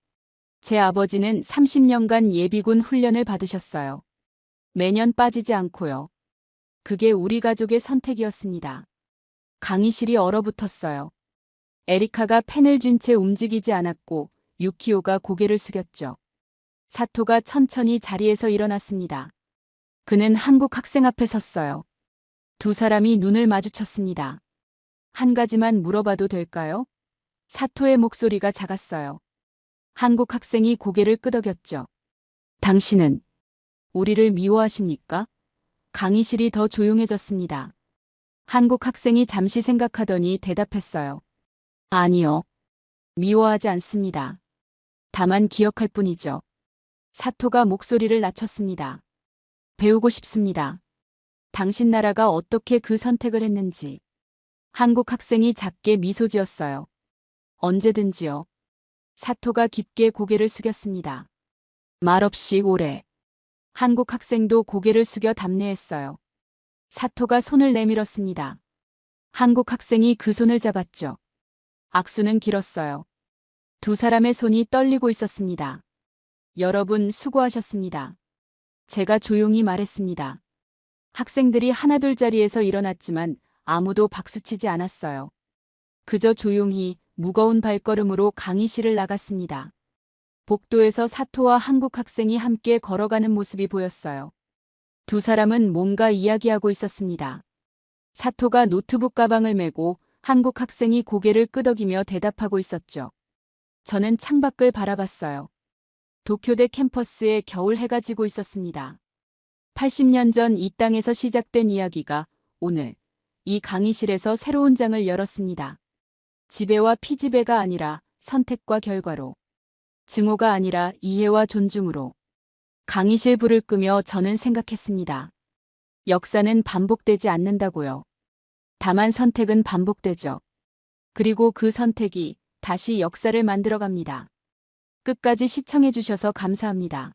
제 아버지는 30년간 예비군 훈련을 받으셨어요. 매년 빠지지 않고요. 그게 우리 가족의 선택이었습니다. 강의실이 얼어붙었어요. 에리카가 펜을 쥔 채 움직이지 않았고 유키오가 고개를 숙였죠. 사토가 천천히 자리에서 일어났습니다. 그는 한국 학생 앞에 섰어요. 두 사람이 눈을 마주쳤습니다. 한 가지만 물어봐도 될까요? 사토의 목소리가 작았어요. 한국 학생이 고개를 끄덕였죠. 당신은 우리를 미워하십니까? 강의실이 더 조용해졌습니다. 한국 학생이 잠시 생각하더니 대답했어요. 아니요. 미워하지 않습니다. 다만 기억할 뿐이죠. 사토가 목소리를 낮췄습니다. 배우고 싶습니다. 당신 나라가 어떻게 그 선택을 했는지. 한국 학생이 작게 미소 지었어요. 언제든지요. 사토가 깊게 고개를 숙였습니다. 말없이 오래. 한국 학생도 고개를 숙여 답례했어요. 사토가 손을 내밀었습니다. 한국 학생이 그 손을 잡았죠. 악수는 길었어요. 두 사람의 손이 떨리고 있었습니다. 여러분 수고하셨습니다. 제가 조용히 말했습니다. 학생들이 하나둘 자리에서 일어났지만 아무도 박수치지 않았어요. 그저 조용히 무거운 발걸음으로 강의실을 나갔습니다. 복도에서 사토와 한국 학생이 함께 걸어가는 모습이 보였어요. 두 사람은 뭔가 이야기하고 있었습니다. 사토가 노트북 가방을 메고 한국 학생이 고개를 끄덕이며 대답하고 있었죠. 저는 창밖을 바라봤어요. 도쿄대 캠퍼스에 겨울 해가 지고 있었습니다. 80년 전 이 땅에서 시작된 이야기가 오늘 이 강의실에서 새로운 장을 열었습니다. 지배와 피지배가 아니라 선택과 결과로. 증오가 아니라 이해와 존중으로. 강의실 불을 끄며 저는 생각했습니다. 역사는 반복되지 않는다고요. 다만 선택은 반복되죠. 그리고 그 선택이 다시 역사를 만들어갑니다. 끝까지 시청해주셔서 감사합니다.